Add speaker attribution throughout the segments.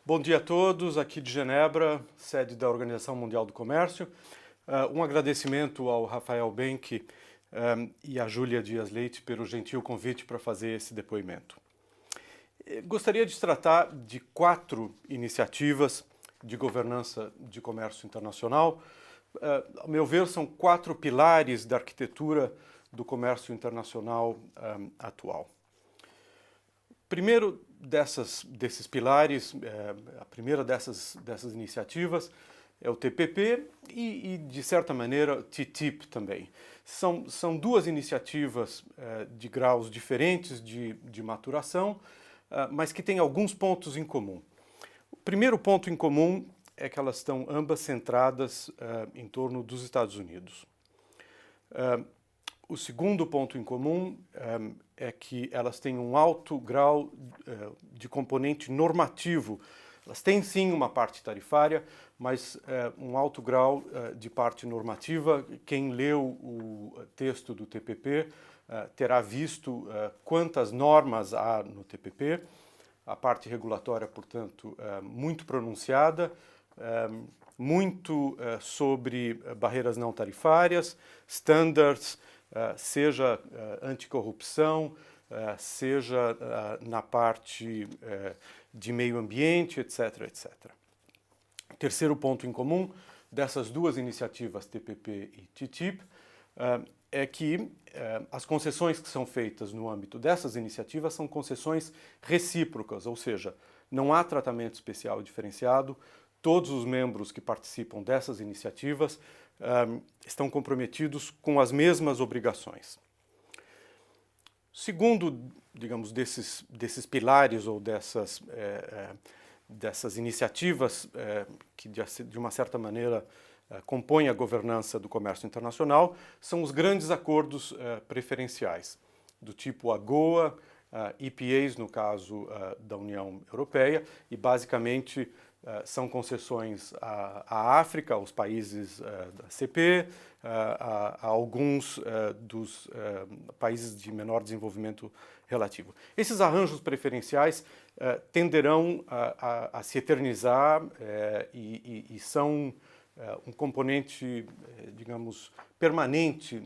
Speaker 1: Bom dia a todos, aqui de Genebra, sede da Organização Mundial do Comércio. Um agradecimento ao Rafael Benck e à Júlia Dias Leite pelo gentil convite para fazer esse depoimento. Gostaria de tratar de 4 iniciativas de governança de comércio internacional. Ao meu ver, são 4 pilares da arquitetura do comércio internacional atual. Primeiro desses pilares, a primeira dessas iniciativas é o TPP e de certa maneira, TTIP também. São 2 iniciativas de graus diferentes de maturação, mas que têm alguns pontos em comum. O primeiro ponto em comum é que elas estão ambas centradas em torno dos Estados Unidos. O segundo ponto em comum é que elas têm um alto grau de componente normativo. Elas têm sim uma parte tarifária, mas um alto grau de parte normativa. Quem leu o texto do TPP terá visto quantas normas há no TPP. A parte regulatória, portanto, muito pronunciada, muito sobre barreiras não tarifárias, standards, seja anticorrupção, seja na parte de meio ambiente, etc, etc. O terceiro ponto em comum dessas 2 iniciativas, TPP e TTIP, é que as concessões que são feitas no âmbito dessas iniciativas são concessões recíprocas, ou seja, não há tratamento especial diferenciado. Todos os membros que participam dessas iniciativas estão comprometidos com as mesmas obrigações. Segundo, digamos, desses pilares ou dessas iniciativas que, de uma certa maneira, compõem a governança do comércio internacional, são os grandes acordos preferenciais, do tipo AGOA, EPAs, no caso da União Europeia, e basicamente são concessões à África, aos países da CP, a alguns dos países de menor desenvolvimento relativo. Esses arranjos preferenciais tenderão a se eternizar e são um componente, digamos, permanente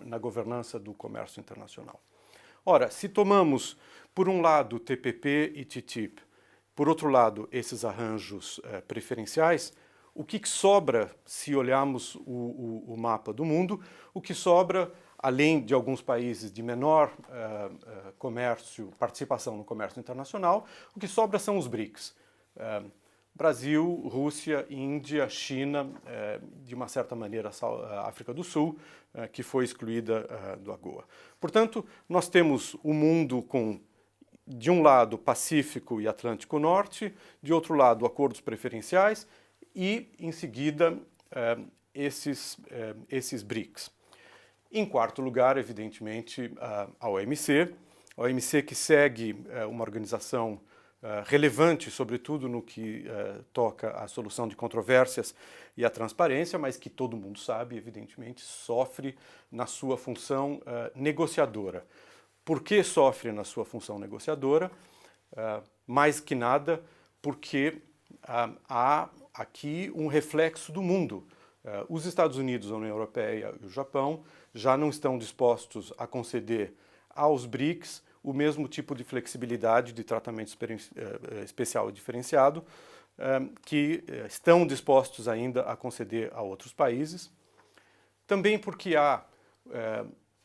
Speaker 1: na governança do comércio internacional. Ora, se tomamos, por um lado, TPP e TTIP, por outro lado, esses arranjos preferenciais, o que sobra, se olharmos o mapa do mundo, o que sobra, além de alguns países de menor participação no comércio internacional, o que sobra são os BRICS. Brasil, Rússia, Índia, China, de uma certa maneira a África do Sul, que foi excluída do AGOA. Portanto, nós temos o mundo com, de um lado, Pacífico e Atlântico Norte, de outro lado, acordos preferenciais e, em seguida, esses BRICS. Em quarto lugar, evidentemente, a OMC. A OMC que segue uma organização relevante, sobretudo no que toca à solução de controvérsias e à transparência, mas que todo mundo sabe, evidentemente, sofre na sua função negociadora. Por que sofre na sua função negociadora? Mais que nada, porque há aqui um reflexo do mundo. Os Estados Unidos, a União Europeia e o Japão já não estão dispostos a conceder aos BRICS o mesmo tipo de flexibilidade de tratamento especial e diferenciado que estão dispostos ainda a conceder a outros países. Também porque há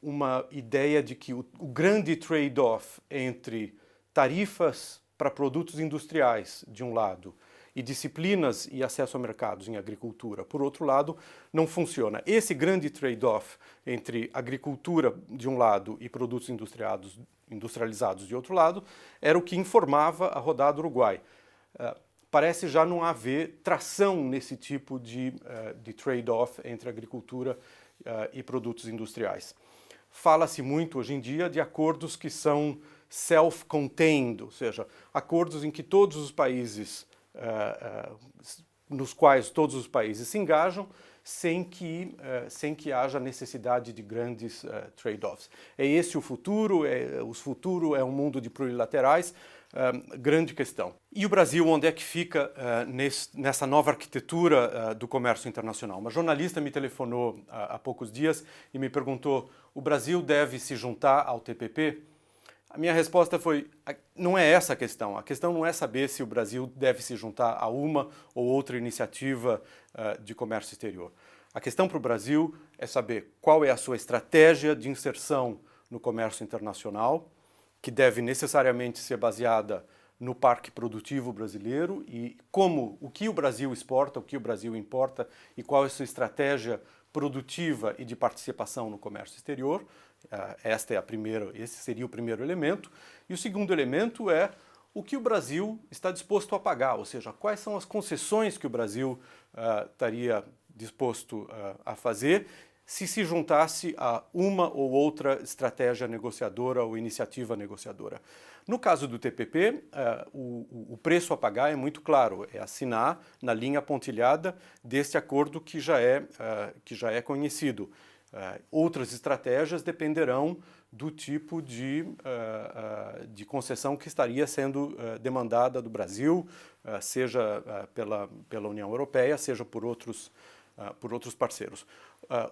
Speaker 1: uma ideia de que o grande trade-off entre tarifas para produtos industriais, de um lado, e disciplinas e acesso a mercados em agricultura, por outro lado, não funciona. Esse grande trade-off entre agricultura, de um lado, e produtos industrializados, de outro lado, era o que informava a rodada do Uruguai. Parece já não haver tração nesse tipo de trade-off entre agricultura e produtos industriais. Fala-se muito hoje em dia de acordos que são self-contained, ou seja, acordos em que todos os países, nos quais todos os países se engajam sem que haja necessidade de grandes trade-offs. É esse o futuro, o futuro é um mundo de plurilaterais, grande questão. E o Brasil, onde é que fica nessa nova arquitetura do comércio internacional? Uma jornalista me telefonou há poucos dias e me perguntou: o Brasil deve se juntar ao TPP? A minha resposta foi: não é essa a questão. A questão não é saber se o Brasil deve se juntar a uma ou outra iniciativa de comércio exterior. A questão para o Brasil é saber qual é a sua estratégia de inserção no comércio internacional, que deve necessariamente ser baseada no parque produtivo brasileiro e o que o Brasil exporta, o que o Brasil importa e qual é a sua estratégia produtiva e de participação no comércio exterior. Esse seria o primeiro elemento. E o segundo elemento é o que o Brasil está disposto a pagar, ou seja, quais são as concessões que o Brasil estaria disposto a fazer se juntasse a uma ou outra estratégia negociadora ou iniciativa negociadora. No caso do TPP, o preço a pagar é muito claro, é assinar na linha pontilhada deste acordo que já é conhecido. Outras estratégias dependerão do tipo de concessão que estaria sendo demandada do Brasil, seja pela União Europeia, seja por outros parceiros.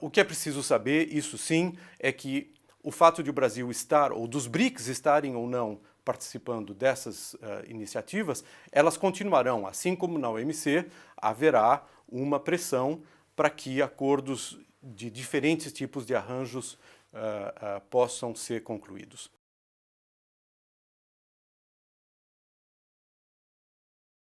Speaker 1: O que é preciso saber, isso sim, é que o fato de o Brasil estar, ou dos BRICS estarem ou não participando dessas iniciativas, elas continuarão, assim como na OMC, haverá uma pressão para que acordos de diferentes tipos de arranjos possam ser concluídos.